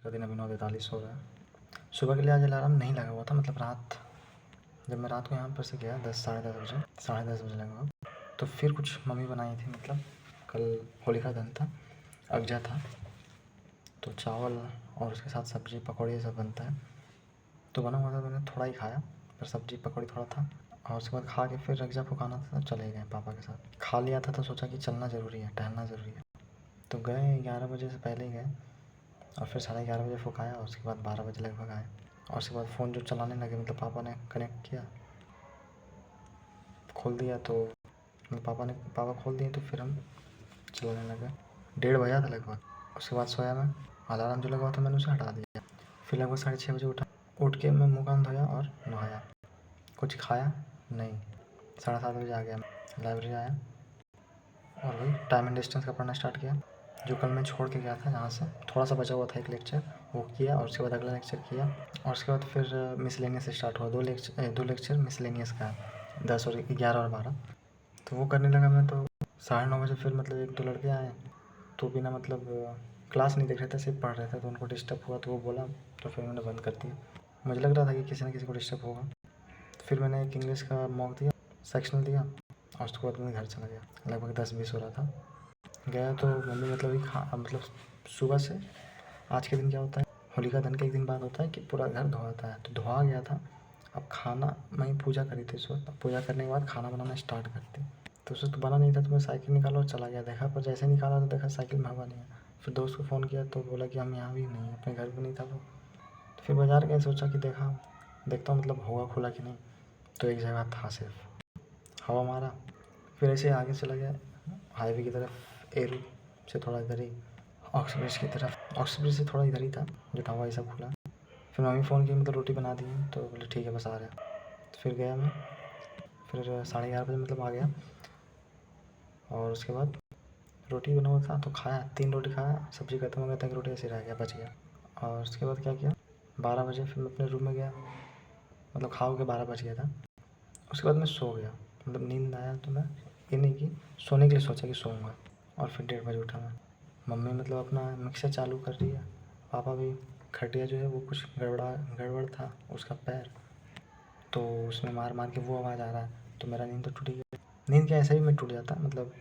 दिन अभी 9:43 हो रहा है। सुबह के लिए आज अलार्म नहीं लगा हुआ था, मतलब रात जब मैं रात को यहाँ पर से गया 10 साढ़े दस बजे लगभग, तो फिर कुछ मम्मी बनाई थी, मतलब कल होलिका दहन था, अगजा था, तो चावल और उसके साथ सब्ज़ी पकौड़े ये सब बनता है, तो बना हुआ था। मैंने थोड़ा ही खाया, पर सब्ज़ी पकौड़ी थोड़ा था, और उसके बाद खा के फिर अगजा फुकाना था, चले गए पापा के साथ। खा लिया था तो सोचा कि चलना ज़रूरी है, टहलना ज़रूरी है, तो गए 11 बजे से पहले ही गए, और फिर 11:30 बजे फुकाया, और उसके बाद 12 बजे लगभग आए। और उसके बाद फ़ोन जो चलाने लगे, मतलब पापा ने कनेक्ट किया, खोल दिया, तो मतलब पापा खोल दिए, तो फिर हम चलाने लगे। 1:30 बजा था लगभग। उसके बाद सोया मैं, अलार्म जो लगा हुआ था मैंने उसे हटा दिया। फिर लगभग 6:30 बजे उठ के मैं मुँह कान धोया और नहाया, कुछ खाया नहीं। 7:30 बजे आ गया, लाइब्रेरी आया और वही टाइम एंड डिस्टेंस का पढ़ना स्टार्ट किया, जो कल मैं छोड़ के गया था। जहाँ से थोड़ा सा बचा हुआ था एक लेक्चर, वो किया, और उसके बाद अगला लेक्चर किया, और उसके बाद फिर मिसलेनियस स्टार्ट हुआ। 2 लेक्चर मिसलेनियस का, 10 और 11 और 12, तो वो करने लगा मैं। तो 9:30 बजे फिर मतलब 1-2 लड़के आए, तो बिना मतलब क्लास नहीं देख रहे थे, सिर्फ पढ़ रहे थे, तो उनको डिस्टर्ब हुआ, तो वो बोला, तो फिर मैंने बंद कर दिया। मुझे लग रहा था कि किसी न किसी को डिस्टर्ब होगा। फिर मैंने एक इंग्लिश का मॉक दिया, सेक्शनल दिया, और उसके बाद मैं घर चला गया। लगभग 10-20 हो रहा था। गया तो मम्मी मतलब सुबह से आज के दिन क्या होता है, होलिका दहन के एक दिन बाद होता है कि पूरा घर धोता है, तो धोआ गया था। अब खाना मैं पूजा करी थी इस वक्त, पूजा करने के बाद खाना बनाना स्टार्ट करती, तो उस वक्त बना नहीं था, तो मैं साइकिल निकाला और चला गया। देखा, पर जैसे निकाला तो देखा साइकिल में हवा नहीं है। फिर दोस्त को फ़ोन किया तो बोला कि हम यहाँ भी नहीं, अपने घर भी नहीं था वो। तो फिर बाज़ार गए, सोचा कि देखता हूँ मतलब होगा खुला कि नहीं, तो एक जगह था सिर्फ, हवा मारा, फिर ऐसे आगे चला गया हाईवे की तरफ, एरू से थोड़ा इधर ही, ऑक्स ब्रिज की तरफ। ऑक्स ब्रिज से थोड़ा इधर ही था जो ढाबा ये सब खुला। फिर मम्मी फ़ोन की, मतलब रोटी बना दी, तो बोले ठीक है बस आ रहे हैं। तो फिर गया मैं, फिर 11:30 बजे मतलब आ गया, और उसके बाद रोटी बना हुआ था तो खाया, 3 रोटी खाया, सब्ज़ी खत्म हो गया था, एक रोटी ऐसे रह गया, बच गया। और उसके बाद क्या किया, 12 बजे फिर मैं अपने रूम में गया, मतलब खाओ के 12 बज गया था। उसके बाद मैं सो गया, मतलब नींद आया, तो मैं ये नहीं कि सोने के लिए सोचा कि सोऊंगा, और फिर 1:30 बजे उठा मैं। मम्मी मतलब अपना मिक्सर चालू कर रही है, पापा भी, खटिया जो है वो कुछ गड़बड़ था उसका पैर, तो उसमें मार मार के वो आवाज़ आ रहा है, तो मेरा नींद तो टूट ही गया। नींद क्या, ऐसे ही मैं टूट जाता, मतलब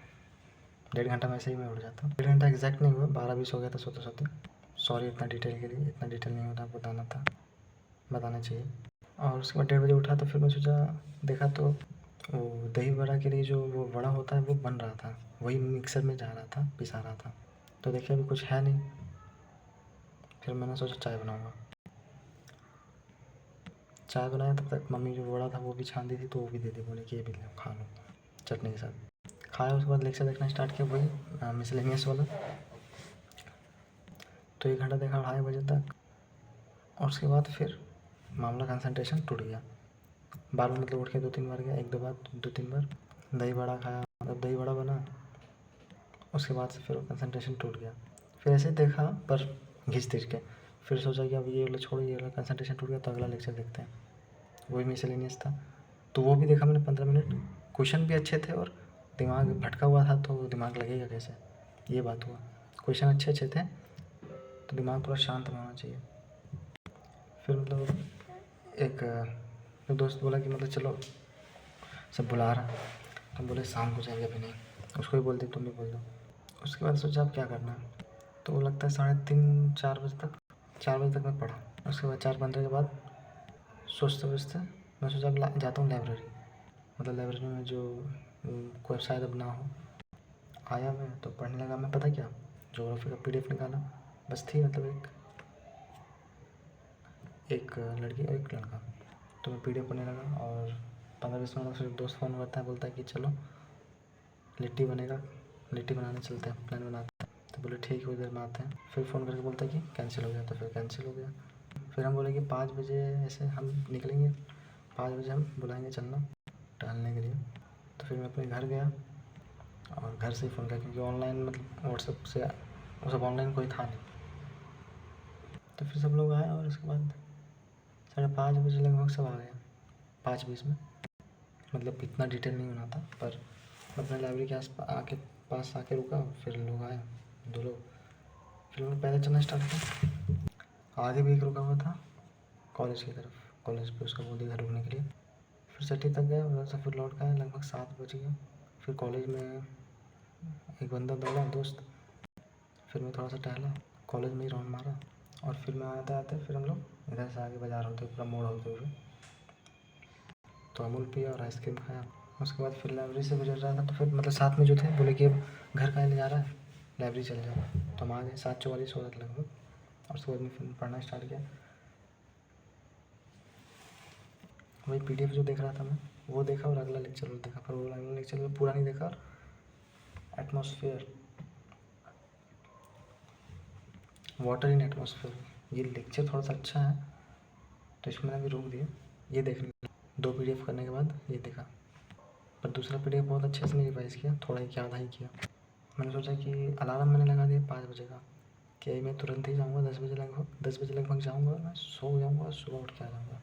1.5 घंटा में ऐसे ही मैं उठ जाता। 1.5 घंटा एग्जैक्ट नहीं हुआ, 12-20 हो गया था सोते सोते। सॉरी इतना डिटेल के लिए, इतना डिटेल नहीं होता, बताना चाहिए। और उसके बाद 1:30 बजे उठा, तो फिर मैं सोचा, देखा तो वो दही बड़ा के लिए जो वो बड़ा होता है वो बन रहा था, वही मिक्सर में जा रहा था, पिसा रहा था। तो देखिए अभी कुछ है नहीं, फिर मैंने सोचा चाय बनाऊंगा। चाय बनाया, तब तक मम्मी जो बड़ा था वो भी छान दी थी, तो वो भी दे दी, बोले कि ये भी लो खा लो चटनी के साथ। खाया, उसके बाद लेक्चर देखना स्टार्ट किया, वही मिसलेनियस वाला, तो 1 घंटा देखा 2:30 बजे तक। और उसके बाद फिर मामला कंसंट्रेशन टूट गया। बार बार मतलब उठ के 2-3 बार गया, 1-2 बार, 2-3 बार दही बड़ा खाया, मतलब दही बड़ा बना, उसके बाद से फिर कंसंट्रेशन टूट गया। फिर ऐसे ही देखा, पर घिस तीर के, फिर सोचा कि अब ये वाला छोड़ो, ये वाला कंसंट्रेशन टूट गया, तो अगला लेक्चर देखते हैं। वही मिसलेनियस था, तो वो भी देखा मैंने 15 मिनट। क्वेश्चन भी अच्छे थे, और दिमाग भटका हुआ था, तो दिमाग लगेगा कैसे, ये बात हुआ। क्वेश्चन अच्छे अच्छे थे, तो दिमाग पूरा शांत होना चाहिए। फिर मतलब एक दोस्त बोला कि मतलब चलो, सब बुला रहा, तो हम बोले शाम को जाएंगे, अभी नहीं, उसको भी बोल दी, तुम भी बोल दो। उसके बाद सोचा अब क्या करना है, तो वो लगता है 3:30-4 बजे तक, 4 बजे तक मैं पढ़ा। उसके बाद 4:15 के बाद सोचते सोचते मैं सोचा अब जाता हूँ लाइब्रेरी, मतलब लाइब्रेरी में जो कोई शायद अब ना हो। आया मैं तो पढ़ने लगा मैं, पता क्या, ज्योग्राफी का PDF निकाला, बस थी मतलब एक लड़की और एक लड़का, तो मैं PDF पढ़ने लगा। और 15-20 मिनट फिर दोस्त फ़ोन करता है, बोलता है कि चलो लिट्टी बनेगा, लिट्टी बनाने चलते हैं, प्लान बनाते हैं, तो बोले ठीक है उधर में आते हैं। फिर फ़ोन करके बोलता है कि कैंसिल हो गया, तो फिर कैंसिल हो गया। फिर हम बोले कि 5 बजे ऐसे हम निकलेंगे, 5 बजे हम बुलाएंगे चलना टहलने के लिए। तो फिर मैं अपने घर गया, और घर से ही फ़ोन किया, क्योंकि ऑनलाइन मतलब व्हाट्सएप से वो सब ऑनलाइन कोई था नहीं। तो फिर सब लोग आए, और उसके बाद 5:30 बजे लगभग सब आ गए, 5:20 में, मतलब इतना डिटेल नहीं होना था, पर अपने लाइब्रेरी के पास आके रुका, फिर लोग आए 2 लोग, फिर उन्होंने पहले चलना स्टार्ट किया। आगे भी एक रुका हुआ था कॉलेज की तरफ, कॉलेज पे उसका बोल दिया घर रुकने के लिए। फिर सिटी तक गया, उधर से फिर लौट के आया, लगभग 7 बज गया। फिर कॉलेज में एक बंदा दौड़ा दोस्त, फिर मैं थोड़ा सा टहला, कॉलेज में ही राउंड मारा, और फिर मैं आते आते फिर हम लोग इधर से आगे बाजार होते पूरा मोड़ होते हुए तो अमूल पिया और आइसक्रीम खाया। उसके बाद फिर लाइब्रेरी से गुजर रहा था, तो फिर मतलब साथ में जो थे बोले कि अब घर कहाँ ले जा रहा है, लाइब्रेरी चल जाओ। तो हम आ गए, 7:44 हो रहा था लगभग, और उसके बाद में फिर पढ़ना स्टार्ट किया। वही PDF जो देख रहा था मैं, वो देखा और अगला लेक्चर वो देखा, पर वो अगला लेक्चर पूरा नहीं देखा। एटमॉस्फेयर, वाटर इन एटमॉस्फेयर, ये लेक्चर थोड़ा सा अच्छा है, तो इसमें मैंने भी रोक दिया ये देखने। 2 PDF करने के बाद ये देखा, पर दूसरा PDF बहुत अच्छे से नहीं रिवाइज़ किया, थोड़ा ही किया, आधा ही किया। मैंने सोचा कि अलार्म मैंने लगा दिया 5 बजे का, कि मैं तुरंत ही जाऊँगा, 10 बजे लगभग जाऊँगा, मैं सो जाऊँगा, सुबह उठ के आ जाऊँगा।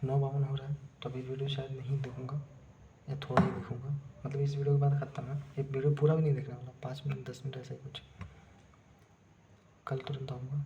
9:52 हो रहा है, तो अभी वीडियो शायद नहीं देखूँगा या थोड़ा ही देखूँगा, मतलब इस वीडियो के बाद ख़त्म है। ये वीडियो पूरा भी नहीं देखने वाला, 5 मिनट 10 मिनट ऐसा ही कुछ। कल तुरंत आऊँगा।